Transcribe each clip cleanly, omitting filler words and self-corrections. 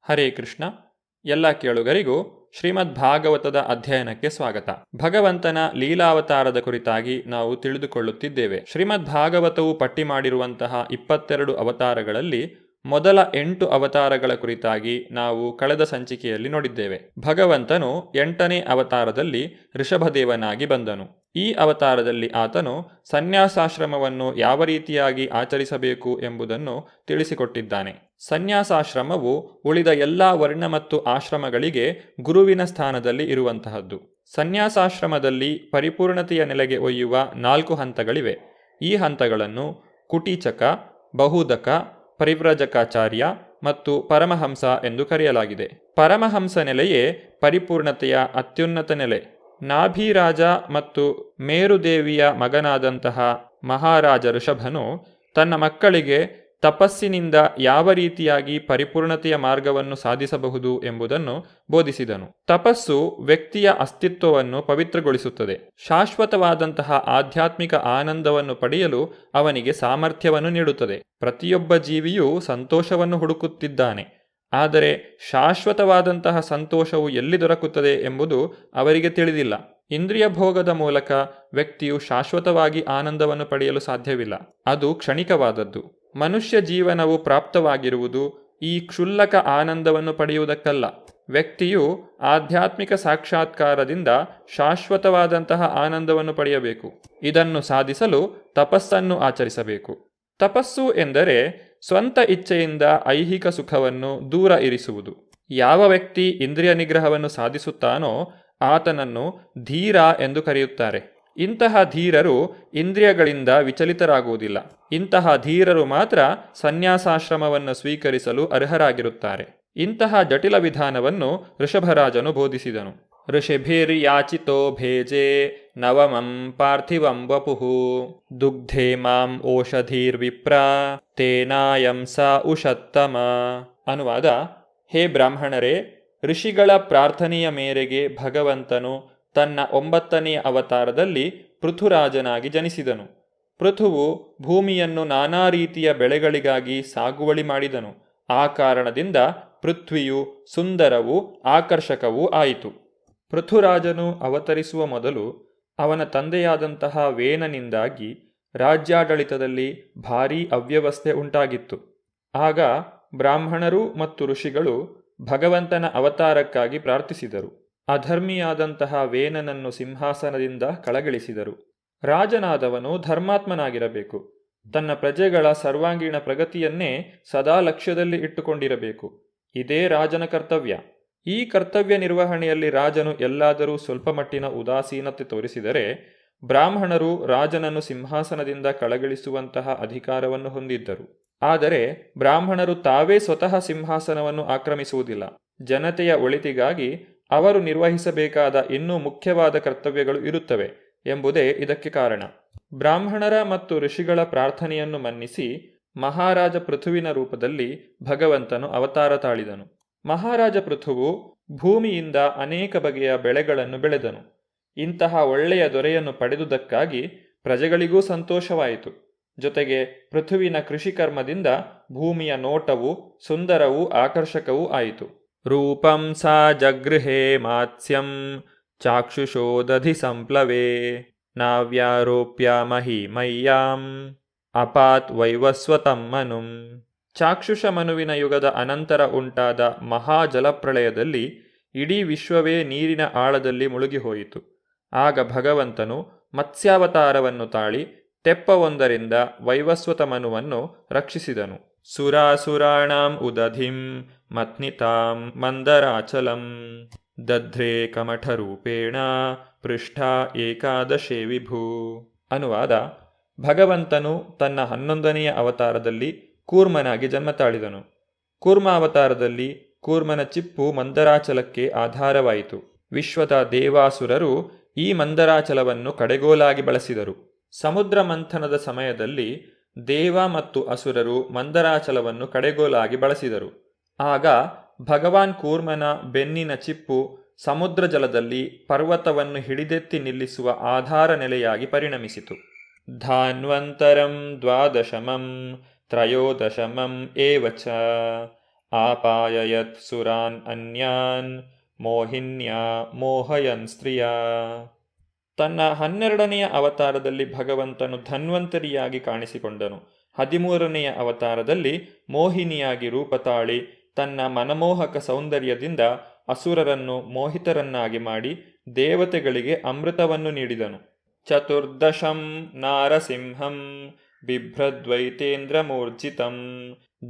ಹರೇ ಕೃಷ್ಣ. ಎಲ್ಲ ಕೇಳುಗರಿಗೂ ಶ್ರೀಮದ್ ಭಾಗವತದ ಅಧ್ಯಯನಕ್ಕೆ ಸ್ವಾಗತ. ಭಗವಂತನ ಲೀಲಾವತಾರದ ಕುರಿತಾಗಿ ನಾವು ತಿಳಿದುಕೊಳ್ಳುತ್ತಿದ್ದೇವೆ. ಶ್ರೀಮದ್ ಭಾಗವತವು ಪಟ್ಟಿ ಮಾಡಿರುವಂತಹ 22 ಅವತಾರಗಳಲ್ಲಿ ಮೊದಲ 8 ಅವತಾರಗಳ ಕುರಿತಾಗಿ ನಾವು ಕಳೆದ ಸಂಚಿಕೆಯಲ್ಲಿ ನೋಡಿದ್ದೇವೆ. ಭಗವಂತನು 8ನೇ ಅವತಾರದಲ್ಲಿ ಋಷಭದೇವನಾಗಿ ಬಂದನು. ಈ ಅವತಾರದಲ್ಲಿ ಆತನು ಸನ್ಯಾಸಾಶ್ರಮವನ್ನು ಯಾವ ರೀತಿಯಾಗಿ ಆಚರಿಸಬೇಕು ಎಂಬುದನ್ನು ತಿಳಿಸಿಕೊಟ್ಟಿದ್ದಾನೆ. ಸನ್ಯಾಸಾಶ್ರಮವು ಉಳಿದ ಎಲ್ಲ ವರ್ಣ ಮತ್ತು ಆಶ್ರಮಗಳಿಗೆ ಗುರುವಿನ ಸ್ಥಾನದಲ್ಲಿ ಇರುವಂತಹದ್ದು. ಸನ್ಯಾಸಾಶ್ರಮದಲ್ಲಿ ಪರಿಪೂರ್ಣತೆಯ ನೆಲೆಗೆ ಒಯ್ಯುವ 4 ಹಂತಗಳಿವೆ. ಈ ಹಂತಗಳನ್ನು ಕುಟೀಚಕ, ಬಹುದಕ, ಪರಿವ್ರಜಕಾಚಾರ್ಯ ಮತ್ತು ಪರಮಹಂಸ ಎಂದು ಕರೆಯಲಾಗಿದೆ. ಪರಮಹಂಸ ನೆಲೆಯೇ ಪರಿಪೂರ್ಣತೆಯ ಅತ್ಯುನ್ನತ ನೆಲೆ. ನಾಭಿರಾಜ ಮತ್ತು ಮೇರುದೇವಿಯ ಮಗನಾದಂತಹ ಮಹಾರಾಜ ಋಷಭನು ತನ್ನ ಮಕ್ಕಳಿಗೆ ತಪಸ್ಸಿನಿಂದ ಯಾವ ರೀತಿಯಾಗಿ ಪರಿಪೂರ್ಣತೆಯ ಮಾರ್ಗವನ್ನು ಸಾಧಿಸಬಹುದು ಎಂಬುದನ್ನು ಬೋಧಿಸಿದನು. ತಪಸ್ಸು ವ್ಯಕ್ತಿಯ ಅಸ್ತಿತ್ವವನ್ನು ಪವಿತ್ರಗೊಳಿಸುತ್ತದೆ. ಶಾಶ್ವತವಾದಂತಹ ಆಧ್ಯಾತ್ಮಿಕ ಆನಂದವನ್ನು ಪಡೆಯಲು ಅವನಿಗೆ ಸಾಮರ್ಥ್ಯವನ್ನು ನೀಡುತ್ತದೆ. ಪ್ರತಿಯೊಬ್ಬ ಜೀವಿಯೂ ಸಂತೋಷವನ್ನು ಹುಡುಕುತ್ತಿದ್ದಾನೆ. ಆದರೆ ಶಾಶ್ವತವಾದಂತಹ ಸಂತೋಷವು ಎಲ್ಲಿ ದೊರಕುತ್ತದೆ ಎಂಬುದು ಅವರಿಗೆ ತಿಳಿದಿಲ್ಲ. ಇಂದ್ರಿಯ ಭೋಗದ ಮೂಲಕ ವ್ಯಕ್ತಿಯು ಶಾಶ್ವತವಾಗಿ ಆನಂದವನ್ನು ಪಡೆಯಲು ಸಾಧ್ಯವಿಲ್ಲ. ಅದು ಕ್ಷಣಿಕವಾದದ್ದು. ಮನುಷ್ಯ ಜೀವನವು ಪ್ರಾಪ್ತವಾಗಿರುವುದು ಈ ಕ್ಷುಲ್ಲಕ ಆನಂದವನ್ನು ಪಡೆಯುವುದಕ್ಕಲ್ಲ. ವ್ಯಕ್ತಿಯು ಆಧ್ಯಾತ್ಮಿಕ ಸಾಕ್ಷಾತ್ಕಾರದಿಂದ ಶಾಶ್ವತವಾದಂತಹ ಆನಂದವನ್ನು ಪಡೆಯಬೇಕು. ಇದನ್ನು ಸಾಧಿಸಲು ತಪಸ್ಸನ್ನು ಆಚರಿಸಬೇಕು. ತಪಸ್ಸು ಎಂದರೆ ಸ್ವಂತ ಇಚ್ಛೆಯಿಂದ ಐಹಿಕ ಸುಖವನ್ನು ದೂರ ಇರಿಸುವುದು. ಯಾವ ವ್ಯಕ್ತಿ ಇಂದ್ರಿಯ ನಿಗ್ರಹವನ್ನು ಸಾಧಿಸುತ್ತಾನೋ ಆತನನ್ನು ಧೀರ ಎಂದು ಕರೆಯುತ್ತಾರೆ. ಇಂತಹ ಧೀರರು ಇಂದ್ರಿಯಗಳಿಂದ ವಿಚಲಿತರಾಗುವುದಿಲ್ಲ. ಇಂತಹ ಧೀರರು ಮಾತ್ರ ಸನ್ಯಾಸಾಶ್ರಮವನ್ನು ಸ್ವೀಕರಿಸಲು ಅರ್ಹರಾಗಿರುತ್ತಾರೆ. ಇಂತಹ ಜಟಿಲ ವಿಧಾನವನ್ನು ಋಷಭರಾಜನು ಬೋಧಿಸಿದನು. ಋಷಿಭಿರ್ಯಾಚಿತೋ ಭೇಜೆ ನವಮಂ ಪಾರ್ಥಿವಂ ವಪುಃ ದುಗ್ಧೇ ಮಾಂ ಓಷಧೀರ್ವಿಪ್ರ ತೇನಾಯಂ ಸ ಉಷತ್ತಮ. ಅನುವಾದ: ಹೇ ಬ್ರಾಹ್ಮಣರೇ, ಋಷಿಗಳ ಪ್ರಾರ್ಥನೆಯ ಮೇರೆಗೆ ಭಗವಂತನು ತನ್ನ 9ನೇ ಅವತಾರದಲ್ಲಿ ಪೃಥುರಾಜನಾಗಿ ಜನಿಸಿದನು. ಪೃಥುವು ಭೂಮಿಯನ್ನು ನಾನಾ ರೀತಿಯ ಬೆಳೆಗಳಿಗಾಗಿ ಸಾಗುವಳಿ ಮಾಡಿದನು. ಆ ಕಾರಣದಿಂದ ಪೃಥ್ವಿಯು ಸುಂದರವೂ ಆಕರ್ಷಕವೂ ಆಯಿತು. ಪೃಥುರಾಜನು ಅವತರಿಸುವ ಮೊದಲು ಅವನ ತಂದೆಯಾದಂತಹ ವೇನನಿಂದಾಗಿ ರಾಜ್ಯಾಡಳಿತದಲ್ಲಿ ಭಾರೀ ಅವ್ಯವಸ್ಥೆ ಉಂಟಾಗಿತ್ತು. ಆಗ ಬ್ರಾಹ್ಮಣರು ಮತ್ತು ಋಷಿಗಳು ಭಗವಂತನ ಅವತಾರಕ್ಕಾಗಿ ಪ್ರಾರ್ಥಿಸಿದರು. ಅಧರ್ಮಿಯಾದಂತಹ ವೇನನನ್ನು ಸಿಂಹಾಸನದಿಂದ ಕೆಳಗಿಳಿಸಿದರು. ರಾಜನಾದವನು ಧರ್ಮಾತ್ಮನಾಗಿರಬೇಕು. ತನ್ನ ಪ್ರಜೆಗಳ ಸರ್ವಾಂಗೀಣ ಪ್ರಗತಿಯನ್ನೇ ಸದಾ ಲಕ್ಷ್ಯದಲ್ಲಿ ಇಟ್ಟುಕೊಂಡಿರಬೇಕು. ಇದೇ ರಾಜನ ಕರ್ತವ್ಯ. ಈ ಕರ್ತವ್ಯ ನಿರ್ವಹಣೆಯಲ್ಲಿ ರಾಜನು ಎಲ್ಲಾದರೂ ಸ್ವಲ್ಪ ಮಟ್ಟಿನ ಉದಾಸೀನತೆ ತೋರಿಸಿದರೆ ಬ್ರಾಹ್ಮಣರು ರಾಜನನ್ನು ಸಿಂಹಾಸನದಿಂದ ಕೆಳಗಿಳಿಸುವಂತಹ ಅಧಿಕಾರವನ್ನು ಹೊಂದಿದ್ದರು. ಆದರೆ ಬ್ರಾಹ್ಮಣರು ತಾವೇ ಸ್ವತಃ ಸಿಂಹಾಸನವನ್ನು ಆಕ್ರಮಿಸುವುದಿಲ್ಲ. ಜನತೆಯ ಒಳಿತಿಗಾಗಿ ಅವರು ನಿರ್ವಹಿಸಬೇಕಾದ ಇನ್ನೂ ಮುಖ್ಯವಾದ ಕರ್ತವ್ಯಗಳು ಇರುತ್ತವೆ ಎಂಬುದೇ ಇದಕ್ಕೆ ಕಾರಣ. ಬ್ರಾಹ್ಮಣರ ಮತ್ತು ಋಷಿಗಳ ಪ್ರಾರ್ಥನೆಯನ್ನು ಮನ್ನಿಸಿ ಮಹಾರಾಜ ಪೃಥುವಿನ ರೂಪದಲ್ಲಿ ಭಗವಂತನು ಅವತಾರ ತಾಳಿದನು. ಮಹಾರಾಜ ಪೃಥುವು ಭೂಮಿಯಿಂದ ಅನೇಕ ಬಗೆಯ ಬೆಳೆಗಳನ್ನು ಬೆಳೆದನು. ಇಂತಹ ಒಳ್ಳೆಯ ದೊರೆಯನ್ನು ಪಡೆದುದಕ್ಕಾಗಿ ಪ್ರಜೆಗಳಿಗೂ ಸಂತೋಷವಾಯಿತು. ಜೊತೆಗೆ ಪೃಥುವಿನ ಕೃಷಿಕರ್ಮದಿಂದ ಭೂಮಿಯ ನೋಟವು ಸುಂದರವೂ ಆಕರ್ಷಕವೂ ಆಯಿತು. ರೂಪಂ ಸಾ ಜಗೃಹೇ ಮಾತ್ಸ್ಯಂ ಚಾಕ್ಷುಷೋದಧಿ ಸಂಪ್ಲವೇ ನಾವ್ಯಾರೋಪ್ಯ ಮಹಿಮಯ್ಯಾಂ ಅಪಾತ್ ವೈವಸ್ವತಂ ಮನುಂ. ಚಾಕ್ಷುಷ ಮನುವಿನ ಯುಗದ ಅನಂತರ ಉಂಟಾದ ಮಹಾಜಲಪ್ರಳಯದಲ್ಲಿ ಇಡೀ ವಿಶ್ವವೇ ನೀರಿನ ಆಳದಲ್ಲಿ ಮುಳುಗಿಹೋಯಿತು. ಆಗ ಭಗವಂತನು ಮತ್ಸ್ಯಾವತಾರವನ್ನು ತಾಳಿ ತೆಪ್ಪವೊಂದರಿಂದ ವೈವಸ್ವತ ಮನುವನ್ನು ರಕ್ಷಿಸಿದನು. ಸುರಾಸುರಾಣಾಂ ಉದಧಿಂ ಮಥ್ನಿತಾಂ ಮಂದರಾಚಲಂ ದಧ್ರೇ ಕಮಠರೂಪೇಣ ಪೃಷ್ಠ ಏಕಾದಶೇ ವಿಭೂ. ಅನುವಾದ: ಭಗವಂತನು ತನ್ನ 11ನೆಯ ಅವತಾರದಲ್ಲಿ ಕೂರ್ಮನಾಗಿ ಜನ್ಮ ತಾಳಿದನು. ಕೂರ್ಮಾವತಾರದಲ್ಲಿ ಕೂರ್ಮನ ಚಿಪ್ಪು ಮಂದರಾಚಲಕ್ಕೆ ಆಧಾರವಾಯಿತು. ವಿಶ್ವದ ದೇವಾಸುರರು ಈ ಮಂದರಾಚಲವನ್ನು ಕಡೆಗೋಲಾಗಿ ಬಳಸಿದರು. ಸಮುದ್ರ ಮಂಥನದ ಸಮಯದಲ್ಲಿ ದೇವ ಮತ್ತು ಅಸುರರು ಮಂದರಾಚಲವನ್ನು ಕಡೆಗೋಲಾಗಿ ಬಳಸಿದರು. ಆಗ ಭಗವಾನ್ ಕೂರ್ಮನ ಬೆನ್ನಿನ ಚಿಪ್ಪು ಸಮುದ್ರ ಜಲದಲ್ಲಿ ಪರ್ವತವನ್ನು ಹಿಡಿದೆತ್ತಿ ನಿಲ್ಲಿಸುವ ಆಧಾರ ನೆಲೆಯಾಗಿ ಪರಿಣಮಿಸಿತು. ಧಾನ್ವಂತರಂ ದ್ವಾದಶಮಂ ತ್ರಯೋದಶಮಂ ಏವಚ ಆಪಾಯಯತ್ ಸುರಾನ್ ಅನ್ಯಾನ್ ಮೋಹಿನ್ಯಾ ಮೋಹಯನ್ ಸ್ತ್ರೀಯಾ. ತನ್ನ 12ನೆಯ ಅವತಾರದಲ್ಲಿ ಭಗವಂತನು ಧನ್ವಂತರಿಯಾಗಿ ಕಾಣಿಸಿಕೊಂಡನು. 13ನೆಯ ಅವತಾರದಲ್ಲಿ ಮೋಹಿನಿಯಾಗಿ ರೂಪ ತಾಳಿ ತನ್ನ ಮನಮೋಹಕ ಸೌಂದರ್ಯದಿಂದ ಅಸುರರನ್ನು ಮೋಹಿತರನ್ನಾಗಿ ಮಾಡಿ ದೇವತೆಗಳಿಗೆ ಅಮೃತವನ್ನು ನೀಡಿದನು. ಚತುರ್ದಶಂ ನಾರಸಿಂಹಂ ಬಿಭ್ರದ್ವೈತೇಂದ್ರ ಮೂರ್ಛಿತಂ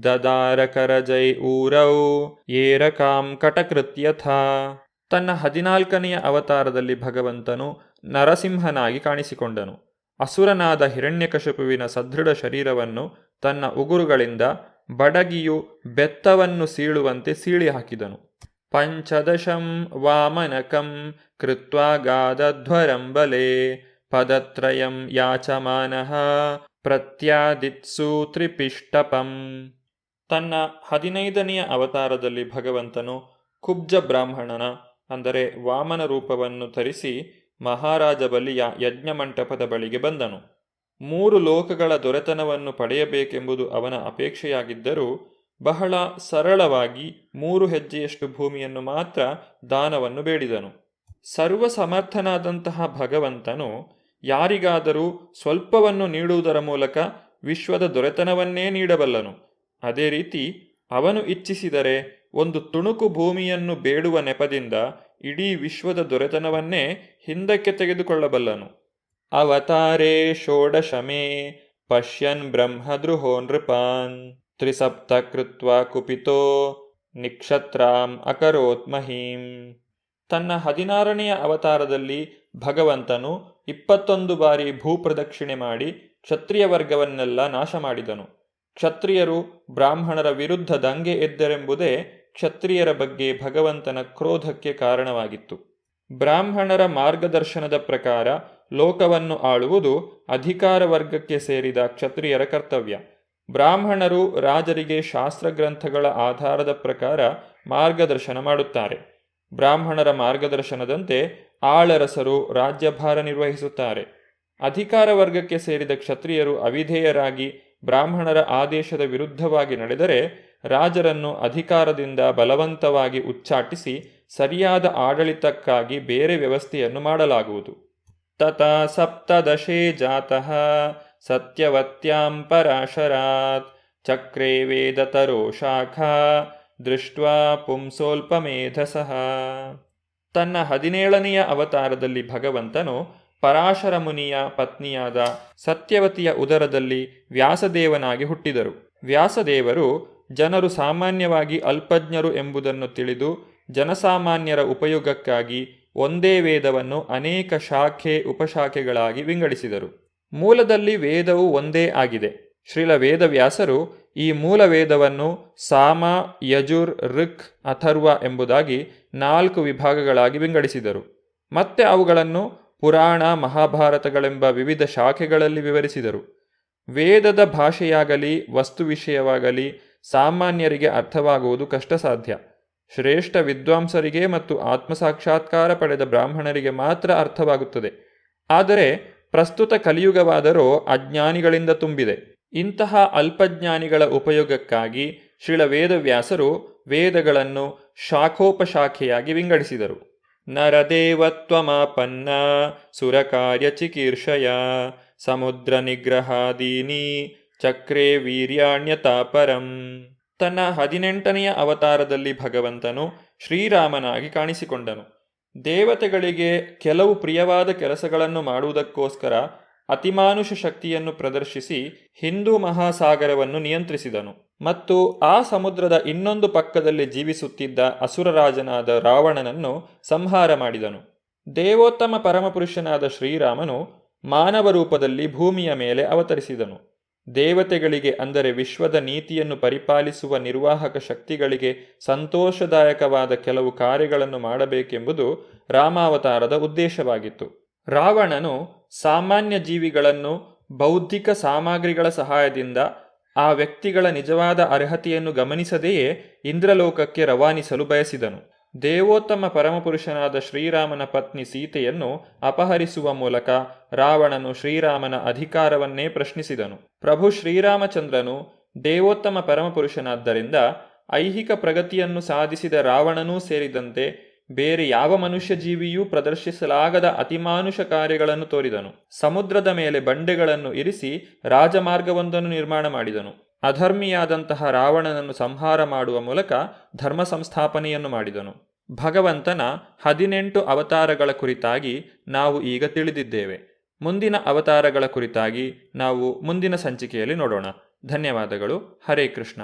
ದದಾರ ಕರಜೈ ಊರೌ ಏರಕಾಂ ಕಟಕೃತ್ಯಥಾ. ತನ್ನ 14ನೆಯ ಅವತಾರದಲ್ಲಿ ಭಗವಂತನು ನರಸಿಂಹನಾಗಿ ಕಾಣಿಸಿಕೊಂಡನು. ಅಸುರನಾದ ಹಿರಣ್ಯಕಶಿಪುವಿನ ಸದೃಢ ಶರೀರವನ್ನು ತನ್ನ ಉಗುರುಗಳಿಂದ ಬಡಗಿಯು ಬೆತ್ತವನ್ನು ಸೀಳುವಂತೆ ಸೀಳಿ ಹಾಕಿದನು. ಪಂಚದಶಂ ವಾಮನಕಂ ಕೃತ್ವಾ ಗಾದಧ್ವರಂ ಬಲೆ ಪದತ್ರಯಂ ಯಾಚಮಾನಃ ಪ್ರತ್ಯಾದಿತ್ಸು ತ್ರಿಪಿಷ್ಟಪಂ. ತನ್ನ 15ನೆಯ ಅವತಾರದಲ್ಲಿ ಭಗವಂತನು ಕುಬ್ಜ ಬ್ರಾಹ್ಮಣನ ಅಂದರೆ ವಾಮನ ರೂಪವನ್ನು ಧರಿಸಿ ಮಹಾರಾಜ ಬಲಿಯ ಯಜ್ಞಮಂಟಪದ ಬಳಿಗೆ ಬಂದನು. 3 ಲೋಕಗಳ ದೊರೆತನವನ್ನು ಪಡೆಯಬೇಕೆಂಬುದು ಅವನ ಅಪೇಕ್ಷೆಯಾಗಿದ್ದರೂ ಬಹಳ ಸರಳವಾಗಿ 3 ಹೆಜ್ಜೆಯಷ್ಟು ಭೂಮಿಯನ್ನು ಮಾತ್ರ ದಾನವನ್ನು ಬೇಡಿದನು. ಸರ್ವಸಮರ್ಥನಾದಂತಹ ಭಗವಂತನು ಯಾರಿಗಾದರೂ ಸ್ವಲ್ಪವನ್ನು ನೀಡುವುದರ ಮೂಲಕ ವಿಶ್ವದ ದೊರೆತನವನ್ನೇ ನೀಡಬಲ್ಲನು. ಅದೇ ರೀತಿ ಅವನು ಇಚ್ಛಿಸಿದರೆ ಒಂದು ತುಣುಕು ಭೂಮಿಯನ್ನು ಬೇಡುವ ನೆಪದಿಂದ ಇಡೀ ವಿಶ್ವದ ದೊರೆತನವನ್ನೇ ಹಿಂದಕ್ಕೆ ತೆಗೆದುಕೊಳ್ಳಬಲ್ಲನು. ಅವತಾರೇ ಷೋಡಶಮೇ ಪಶ್ಯನ್ ಬ್ರಹ್ಮದ್ರುಹೋ ನೃಪಾನ್ ತ್ರಿಸಪ್ತ ಕೃತ್ವಾ ಕುಪಿತೋ ನಿಕ್ಷತ್ರಾಂ ಅಕರೋತ್ ಮಹೀಂ. ತನ್ನ 16ನೆಯ ಅವತಾರದಲ್ಲಿ ಭಗವಂತನು 21 ಬಾರಿ ಭೂಪ್ರದಕ್ಷಿಣೆ ಮಾಡಿ ಕ್ಷತ್ರಿಯ ವರ್ಗವನ್ನೆಲ್ಲ ನಾಶ ಮಾಡಿದನು. ಕ್ಷತ್ರಿಯರು ಬ್ರಾಹ್ಮಣರ ವಿರುದ್ಧ ದಂಗೆ ಎದ್ದರೆಂಬುದೇ ಕ್ಷತ್ರಿಯರ ಬಗ್ಗೆ ಭಗವಂತನ ಕ್ರೋಧಕ್ಕೆ ಕಾರಣವಾಗಿತ್ತು. ಬ್ರಾಹ್ಮಣರ ಮಾರ್ಗದರ್ಶನದ ಪ್ರಕಾರ ಲೋಕವನ್ನು ಆಳುವುದು ಅಧಿಕಾರ ವರ್ಗಕ್ಕೆ ಸೇರಿದ ಕ್ಷತ್ರಿಯರ ಕರ್ತವ್ಯ. ಬ್ರಾಹ್ಮಣರು ರಾಜರಿಗೆ ಶಾಸ್ತ್ರಗ್ರಂಥಗಳ ಆಧಾರದ ಪ್ರಕಾರ ಮಾರ್ಗದರ್ಶನ ಮಾಡುತ್ತಾರೆ. ಬ್ರಾಹ್ಮಣರ ಮಾರ್ಗದರ್ಶನದಂತೆ ಆಳರಸರು ರಾಜ್ಯಭಾರ ನಿರ್ವಹಿಸುತ್ತಾರೆ. ಅಧಿಕಾರ ವರ್ಗಕ್ಕೆ ಸೇರಿದ ಕ್ಷತ್ರಿಯರು ಅವಿಧೇಯರಾಗಿ ಬ್ರಾಹ್ಮಣರ ಆದೇಶದ ವಿರುದ್ಧವಾಗಿ ನಡೆದರೆ ರಾಜರನ್ನು ಅಧಿಕಾರದಿಂದ ಬಲವಂತವಾಗಿ ಉಚ್ಚಾಟಿಸಿ ಸರಿಯಾದ ಆಡಳಿತಕ್ಕಾಗಿ ಬೇರೆ ವ್ಯವಸ್ಥೆಯನ್ನು ಮಾಡಲಾಗುವುದು. ತಥಾ ಸಪ್ತದಶೇ ಜಾತಃ ಸತ್ಯವತ್ಯಾಂ ಪರಾಶರಾತ್ ಚಕ್ರೇ ವೇದತರೋ ಶಾಖಾ ದೃಷ್ಟ್ವಾ ಪುಂಸೋಲ್ಪಮೇಧಸಃ. ತನ್ನ 17ನೆಯ ಅವತಾರದಲ್ಲಿ ಭಗವಂತನು ಪರಾಶರ ಮುನಿಯ ಪತ್ನಿಯಾದ ಸತ್ಯವತಿಯ ಉದರದಲ್ಲಿ ವ್ಯಾಸದೇವನಾಗಿ ಹುಟ್ಟಿದರು. ವ್ಯಾಸದೇವರು ಜನರು ಸಾಮಾನ್ಯವಾಗಿ ಅಲ್ಪಜ್ಞರು ಎಂಬುದನ್ನು ತಿಳಿದು ಜನಸಾಮಾನ್ಯರ ಉಪಯೋಗಕ್ಕಾಗಿ ಒಂದೇ ವೇದವನ್ನು ಅನೇಕ ಶಾಖೆ ಉಪಶಾಖೆಗಳಾಗಿ ವಿಂಗಡಿಸಿದರು. ಮೂಲದಲ್ಲಿ ವೇದವು ಒಂದೇ ಆಗಿದೆ. ಶ್ರೀಲ ವೇದವ್ಯಾಸರು ಈ ಮೂಲ ವೇದವನ್ನು ಸಾಮ, ಯಜುರ್, ಋಕ್, ಅಥರ್ವ ಎಂಬುದಾಗಿ 4 ವಿಭಾಗಗಳಾಗಿ ವಿಂಗಡಿಸಿದರು. ಮತ್ತೆ ಅವುಗಳನ್ನು ಪುರಾಣ, ಮಹಾಭಾರತಗಳೆಂಬ ವಿವಿಧ ಶಾಖೆಗಳಲ್ಲಿ ವಿವರಿಸಿದರು. ವೇದದ ಭಾಷೆಯಾಗಲಿ ವಸ್ತು ವಿಷಯವಾಗಲಿ ಸಾಮಾನ್ಯರಿಗೆ ಅರ್ಥವಾಗುವುದು ಕಷ್ಟಸಾಧ್ಯ. ಶ್ರೇಷ್ಠ ವಿದ್ವಾಂಸರಿಗೆ ಮತ್ತು ಆತ್ಮಸಾಕ್ಷಾತ್ಕಾರ ಪಡೆದ ಬ್ರಾಹ್ಮಣರಿಗೆ ಮಾತ್ರ ಅರ್ಥವಾಗುತ್ತದೆ. ಆದರೆ ಪ್ರಸ್ತುತ ಕಲಿಯುಗವಾದರೂ ಅಜ್ಞಾನಿಗಳಿಂದ ತುಂಬಿದೆ. ಇಂತಹ ಅಲ್ಪಜ್ಞಾನಿಗಳ ಉಪಯೋಗಕ್ಕಾಗಿ ಶ್ರೀಲ ವೇದವ್ಯಾಸರು ವೇದಗಳನ್ನು ಶಾಖೋಪಶಾಖೆಯಾಗಿ ವಿಂಗಡಿಸಿದರು. ನರದೇವತ್ವಮಾಪನ್ನ ಸುರಕಾರ್ಯ ಚಿಕೀರ್ಷಯ ಸಮುದ್ರ ನಿಗ್ರಹಾದೀನಿ ಚಕ್ರೇ ವೀರ್ಯಾಣ್ಯತಾಪರಂ. ತನ್ನ 18ನೆಯ ಅವತಾರದಲ್ಲಿ ಭಗವಂತನು ಶ್ರೀರಾಮನಾಗಿ ಕಾಣಿಸಿಕೊಂಡನು. ದೇವತೆಗಳಿಗೆ ಕೆಲವು ಪ್ರಿಯವಾದ ಕೆಲಸಗಳನ್ನು ಮಾಡುವುದಕ್ಕೋಸ್ಕರ ಅತಿಮಾನುಷ ಶಕ್ತಿಯನ್ನು ಪ್ರದರ್ಶಿಸಿ ಹಿಂದೂ ಮಹಾಸಾಗರವನ್ನು ನಿಯಂತ್ರಿಸಿದನು ಮತ್ತು ಆ ಸಮುದ್ರದ ಇನ್ನೊಂದು ಪಕ್ಕದಲ್ಲಿ ಜೀವಿಸುತ್ತಿದ್ದ ಅಸುರರಾಜನಾದ ರಾವಣನನ್ನು ಸಂಹಾರ ಮಾಡಿದನು. ದೇವೋತ್ತಮ ಪರಮಪುರುಷನಾದ ಶ್ರೀರಾಮನು ಮಾನವ ರೂಪದಲ್ಲಿ ಭೂಮಿಯ ಮೇಲೆ ಅವತರಿಸಿದನು. ದೇವತೆಗಳಿಗೆ ಅಂದರೆ ವಿಶ್ವದ ನೀತಿಯನ್ನು ಪರಿಪಾಲಿಸುವ ನಿರ್ವಾಹಕ ಶಕ್ತಿಗಳಿಗೆ ಸಂತೋಷದಾಯಕವಾದ ಕೆಲವು ಕಾರ್ಯಗಳನ್ನು ಮಾಡಬೇಕೆಂಬುದು ರಾಮಾವತಾರದ ಉದ್ದೇಶವಾಗಿತ್ತು. ರಾವಣನು ಸಾಮಾನ್ಯ ಜೀವಿಗಳನ್ನು ಬೌದ್ಧಿಕ ಸಾಮಗ್ರಿಗಳ ಸಹಾಯದಿಂದ ಆ ವ್ಯಕ್ತಿಗಳ ನಿಜವಾದ ಅರ್ಹತೆಯನ್ನು ಗಮನಿಸದೆಯೇ ಇಂದ್ರಲೋಕಕ್ಕೆ ರವಾನಿಸಲು ಬಯಸಿದನು. ದೇವೋತ್ತಮ ಪರಮಪುರುಷನಾದ ಶ್ರೀರಾಮನ ಪತ್ನಿ ಸೀತೆಯನ್ನು ಅಪಹರಿಸುವ ಮೂಲಕ ರಾವಣನು ಶ್ರೀರಾಮನ ಅಧಿಕಾರವನ್ನೇ ಪ್ರಶ್ನಿಸಿದನು. ಪ್ರಭು ಶ್ರೀರಾಮಚಂದ್ರನು ದೇವೋತ್ತಮ ಪರಮಪುರುಷನಾದ್ದರಿಂದ ಐಹಿಕ ಪ್ರಗತಿಯನ್ನು ಸಾಧಿಸಿದ ರಾವಣನೂ ಸೇರಿದಂತೆ ಬೇರೆ ಯಾವ ಮನುಷ್ಯ ಜೀವಿಯೂ ಪ್ರದರ್ಶಿಸಲಾಗದ ಅತಿಮಾನುಷ ಕಾರ್ಯಗಳನ್ನು ತೋರಿದನು. ಸಮುದ್ರದ ಮೇಲೆ ಬಂಡೆಗಳನ್ನು ಇರಿಸಿ ರಾಜಮಾರ್ಗವೊಂದನ್ನು ನಿರ್ಮಾಣ ಮಾಡಿದನು. ಅಧರ್ಮಿಯಾದಂತಹ ರಾವಣನನ್ನು ಸಂಹಾರ ಮಾಡುವ ಮೂಲಕ ಧರ್ಮ ಸಂಸ್ಥಾಪನೆಯನ್ನು ಮಾಡಿದನು. ಭಗವಂತನ 18 ಅವತಾರಗಳ ಕುರಿತಾಗಿ ನಾವು ಈಗ ತಿಳಿದಿದ್ದೇವೆ. ಮುಂದಿನ ಅವತಾರಗಳ ಕುರಿತಾಗಿ ನಾವು ಮುಂದಿನ ಸಂಚಿಕೆಯಲ್ಲಿ ನೋಡೋಣ. ಧನ್ಯವಾದಗಳು. ಹರೇ ಕೃಷ್ಣ.